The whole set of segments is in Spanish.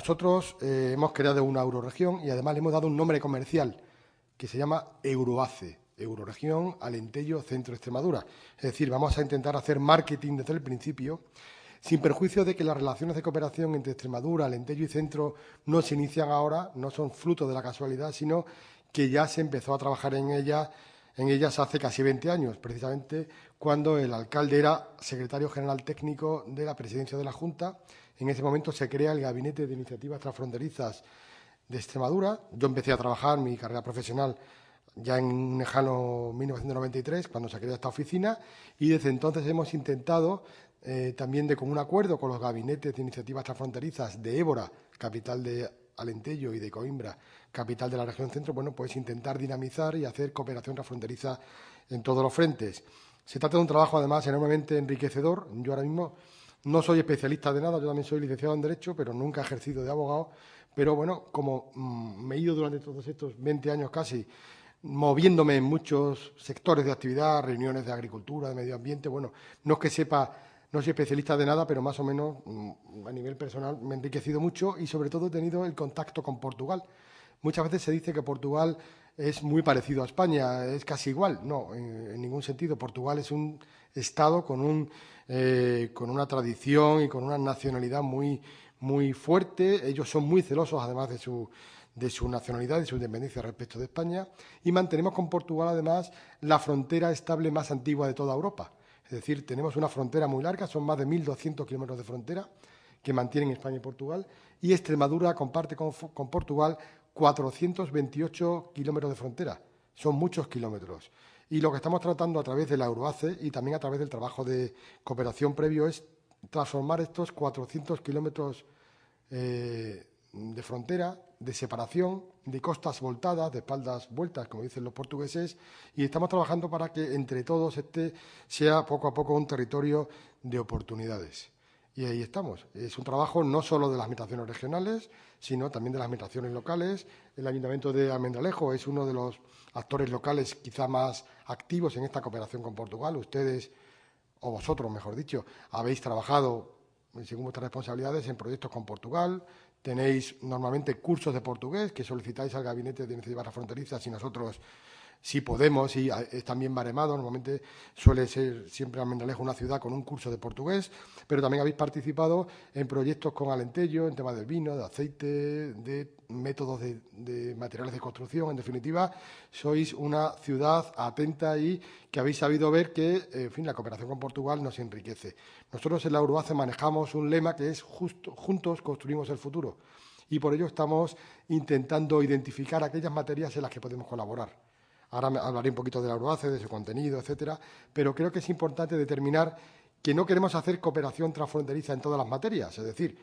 Nosotros hemos creado una euroregión y además le hemos dado un nombre comercial que se llama Euroace, Euroregión Alentejo Centro Extremadura. Es decir, vamos a intentar hacer marketing desde el principio, sin perjuicio de que las relaciones de cooperación entre Extremadura, Alentejo y Centro no se inician ahora, no son fruto de la casualidad, sino que ya se empezó a trabajar en ellas hace casi 20 años, precisamente cuando el alcalde era secretario general técnico de la presidencia de la Junta. En ese momento se crea el Gabinete de Iniciativas Transfronterizas de Extremadura. Yo empecé a trabajar mi carrera profesional ya en un lejano 1993, cuando se crea esta oficina, y desde entonces hemos intentado, también de común acuerdo con los gabinetes de iniciativas transfronterizas de Évora, capital de Alentejo, y de Coimbra, capital de la región centro, bueno, pues intentar dinamizar y hacer cooperación transfronteriza en todos los frentes. Se trata de un trabajo, además, enormemente enriquecedor. Yo ahora mismo no soy especialista de nada, yo también soy licenciado en Derecho, pero nunca he ejercido de abogado. Pero bueno, como me he ido durante todos estos 20 años casi moviéndome en muchos sectores de actividad, reuniones de agricultura, de medio ambiente, bueno, no es que sepa, no soy especialista de nada, pero más o menos a nivel personal me he enriquecido mucho y sobre todo he tenido el contacto con Portugal. Muchas veces se dice que Portugal es muy parecido a España, es casi igual. No, en ningún sentido. Portugal es un Estado con una tradición y con una nacionalidad muy fuerte. Ellos son muy celosos, además de su nacionalidad y su independencia respecto de España. Y mantenemos con Portugal, además, la frontera estable más antigua de toda Europa. Es decir, tenemos una frontera muy larga, son más de 1.200 kilómetros de frontera que mantienen España y Portugal, y Extremadura comparte con Portugal 428 kilómetros de frontera. Son muchos kilómetros. Y lo que estamos tratando a través de la Euroace y también a través del trabajo de cooperación previo es transformar estos 400 kilómetros de frontera, de separación, de costas voltadas, de espaldas vueltas, como dicen los portugueses, y estamos trabajando para que entre todos este sea poco a poco un territorio de oportunidades. Y ahí estamos. Es un trabajo no solo de las administraciones regionales, sino también de las administraciones locales. El Ayuntamiento de Almendralejo es uno de los actores locales quizá más activos en esta cooperación con Portugal. Ustedes, o vosotros, mejor dicho, habéis trabajado, según vuestras responsabilidades, en proyectos con Portugal. Tenéis normalmente cursos de portugués que solicitáis al Gabinete de Iniciativas Fronterizas y nosotros, si podemos, y es también baremado, normalmente suele ser siempre Almendralejo una ciudad con un curso de portugués, pero también habéis participado en proyectos con Alentejo, en temas del vino, de aceite, de métodos de materiales de construcción. En definitiva, sois una ciudad atenta y que habéis sabido ver que, en fin, la cooperación con Portugal nos enriquece. Nosotros en la Euroace manejamos un lema que es juntos construimos el futuro, y por ello estamos intentando identificar aquellas materias en las que podemos colaborar. Ahora hablaré un poquito de la Euroace, de su contenido, etcétera, pero creo que es importante determinar que no queremos hacer cooperación transfronteriza en todas las materias. Es decir,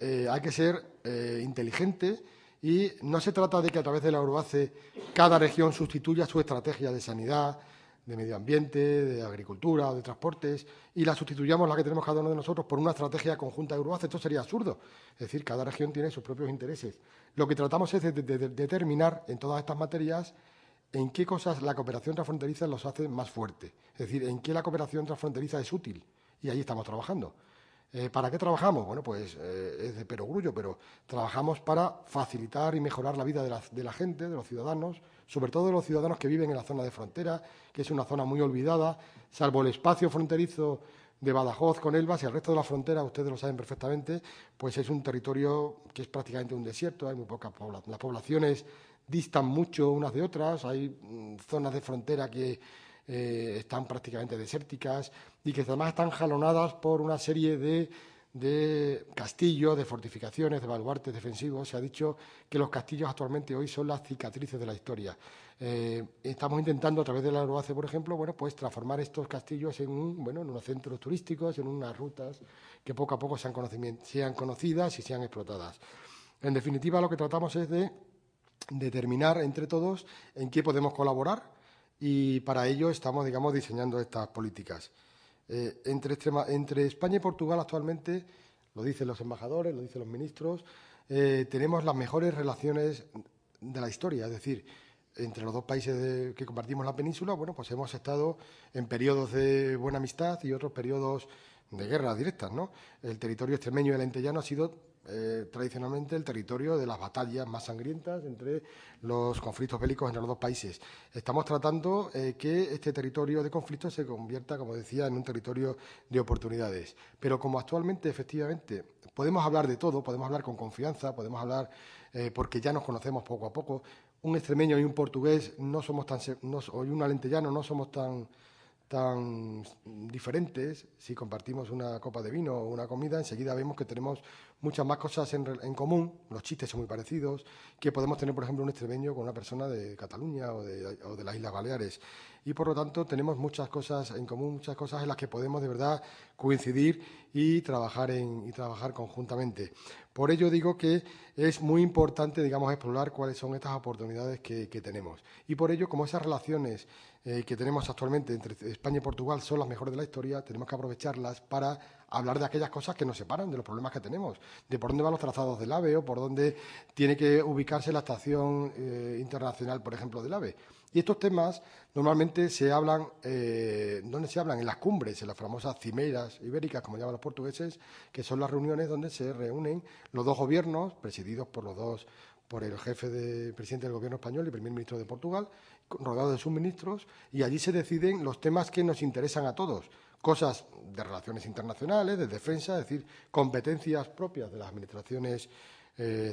hay que ser inteligente y no se trata de que a través de la Euroace cada región sustituya su estrategia de sanidad, de medio ambiente, de agricultura o de transportes y la sustituyamos, la que tenemos cada uno de nosotros, por una estrategia conjunta de Euroace. Esto sería absurdo. Es decir, cada región tiene sus propios intereses. Lo que tratamos es de determinar en todas estas materias en qué cosas la cooperación transfronteriza los hace más fuertes. Es decir, en qué la cooperación transfronteriza es útil. Y ahí estamos trabajando. ¿Para qué trabajamos? Bueno, pues es de perogrullo, pero trabajamos para facilitar y mejorar la vida de la gente, de los ciudadanos, sobre todo de los ciudadanos que viven en la zona de frontera, que es una zona muy olvidada, salvo el espacio fronterizo de Badajoz con Elvas y el resto de la frontera, ustedes lo saben perfectamente, pues es un territorio que es prácticamente un desierto, hay muy poca población. Las poblaciones distan mucho unas de otras, hay zonas de frontera que están prácticamente desérticas y que además están jalonadas por una serie de castillos, de fortificaciones, de baluartes defensivos. Se ha dicho que los castillos actualmente hoy son las cicatrices de la historia. Estamos intentando, a través de la Euroace, por ejemplo, bueno, pues transformar estos castillos en unos centros turísticos, en unas rutas que poco a poco sean conocidas y sean explotadas. En definitiva, lo que tratamos es de determinar entre todos en qué podemos colaborar y para ello estamos, digamos, diseñando estas políticas. Entre España y Portugal actualmente, lo dicen los embajadores, lo dicen los ministros, tenemos las mejores relaciones de la historia. Es decir, entre los dos países que compartimos la península, bueno, pues hemos estado en periodos de buena amistad y otros periodos de guerras directas, ¿no? El territorio extremeño y alentejano ha sido tradicionalmente el territorio de las batallas más sangrientas entre los conflictos bélicos entre los dos países. Estamos tratando que este territorio de conflicto se convierta, como decía, en un territorio de oportunidades. Pero como actualmente, efectivamente, podemos hablar de todo, podemos hablar con confianza, podemos hablar porque ya nos conocemos poco a poco. Un extremeño y un portugués no somos tan, o un alentellano no somos tan diferentes. Si compartimos una copa de vino o una comida, enseguida vemos que tenemos muchas más cosas en común, los chistes son muy parecidos, que podemos tener, por ejemplo, un extremeño con una persona de Cataluña o de las Islas Baleares. Y, por lo tanto, tenemos muchas cosas en común, muchas cosas en las que podemos, de verdad, coincidir y trabajar conjuntamente. Por ello digo que es muy importante, digamos, explorar cuáles son estas oportunidades que tenemos. Y por ello, como esas relaciones que tenemos actualmente entre España y Portugal son las mejores de la historia, tenemos que aprovecharlas para hablar de aquellas cosas que nos separan, de los problemas que tenemos, de por dónde van los trazados del AVE o por dónde tiene que ubicarse la estación internacional, por ejemplo, del AVE. Y estos temas normalmente se hablan, ¿dónde se hablan? En las cumbres, en las famosas cimeras ibéricas, como llaman los portugueses, que son las reuniones donde se reúnen los dos gobiernos, presididos por el presidente del gobierno español y primer ministro de Portugal, rodeado de sus ministros, y allí se deciden los temas que nos interesan a todos, cosas de relaciones internacionales, de defensa, es decir, competencias propias de las administraciones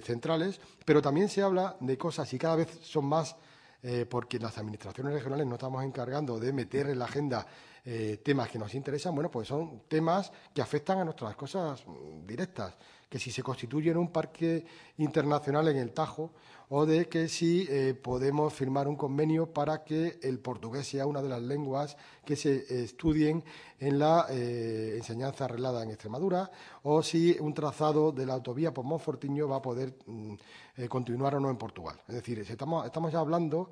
centrales, pero también se habla de cosas, y cada vez son más, porque las administraciones regionales nos estamos encargando de meter en la agenda temas que nos interesan, bueno, pues son temas que afectan a nuestras cosas directas, que si se constituye en un parque internacional en el Tajo, o de que si podemos firmar un convenio para que el portugués sea una de las lenguas que se estudien en la enseñanza arreglada en Extremadura, o si un trazado de la autovía por Monfortiño va a poder continuar o no en Portugal. Es decir, estamos ya hablando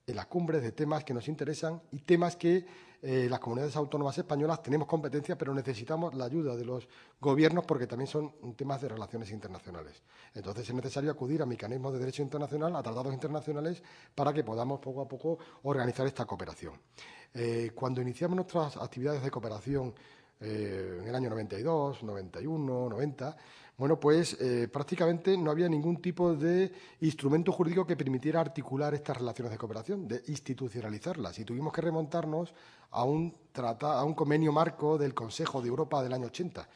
en las cumbres de temas que nos interesan y temas que las comunidades autónomas españolas tenemos competencia, pero necesitamos la ayuda de los gobiernos porque también son temas de relaciones internacionales. Entonces es necesario acudir a mecanismos de derecho internacional, a tratados internacionales, para que podamos poco a poco organizar esta cooperación. Cuando iniciamos nuestras actividades de cooperación en el año 92, 91, 90, bueno, pues prácticamente no había ningún tipo de instrumento jurídico que permitiera articular estas relaciones de cooperación, de institucionalizarlas. Y tuvimos que remontarnos a un convenio marco del Consejo de Europa del año 80.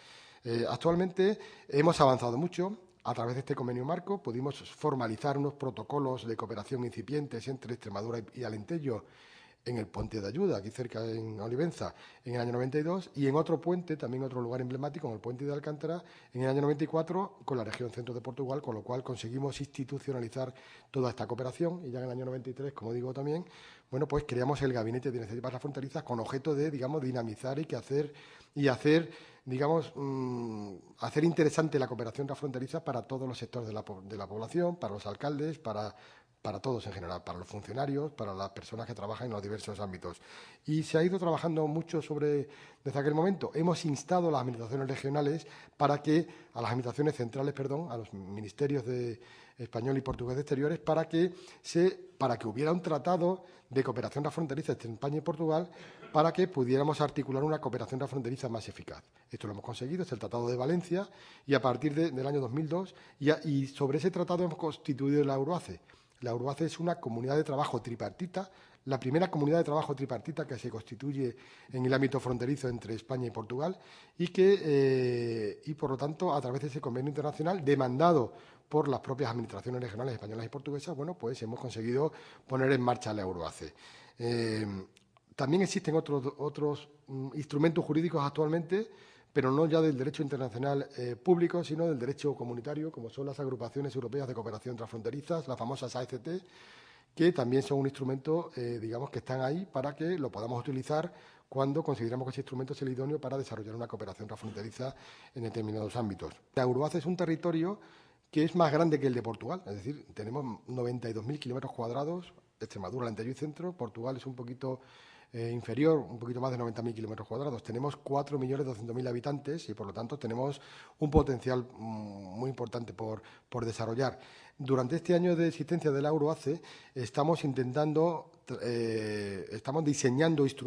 Actualmente hemos avanzado mucho. A través de este convenio marco pudimos formalizar unos protocolos de cooperación incipientes entre Extremadura y Alentejo en el Puente de Ayuda, aquí cerca en Olivenza, en el año 92, y en otro puente, también otro lugar emblemático, en el Puente de Alcántara, en el año 94, con la región centro de Portugal, con lo cual conseguimos institucionalizar toda esta cooperación, y ya en el año 93, como digo también, bueno, pues creamos el Gabinete de Iniciativas Transfronterizas con objeto de, digamos, dinamizar hacer interesante la cooperación transfronteriza para todos los sectores de la población, para los alcaldes, para todos en general, para los funcionarios, para las personas que trabajan en los diversos ámbitos. Y se ha ido trabajando mucho desde aquel momento. Hemos instado a las administraciones regionales a las administraciones centrales, a los ministerios de español y portugués de exteriores, para que hubiera un tratado de cooperación transfronteriza entre España y Portugal, para que pudiéramos articular una cooperación transfronteriza más eficaz. Esto lo hemos conseguido, es el Tratado de Valencia, y a partir del año 2002, y sobre ese tratado hemos constituido la Euroace. La Euroace es una comunidad de trabajo tripartita, la primera comunidad de trabajo tripartita que se constituye en el ámbito fronterizo entre España y Portugal y por lo tanto, a través de ese convenio internacional demandado por las propias administraciones regionales españolas y portuguesas, bueno, pues hemos conseguido poner en marcha la Euroace. También existen otros instrumentos jurídicos actualmente, pero no ya del derecho internacional público, sino del derecho comunitario, como son las agrupaciones europeas de cooperación transfronterizas, las famosas AECT, que también son un instrumento, digamos, que están ahí para que lo podamos utilizar cuando consideramos que ese instrumento es el idóneo para desarrollar una cooperación transfronteriza en determinados ámbitos. La Euroace es un territorio que es más grande que el de Portugal, es decir, tenemos 92.000 kilómetros cuadrados, Extremadura, Alentejo y Centro. Portugal es un poquito inferior, un poquito más de 90.000 kilómetros cuadrados. Tenemos 4.200.000 habitantes y, por lo tanto, tenemos un potencial muy importante por desarrollar. Durante este año de existencia de la Euroace estamos diseñando instrumentos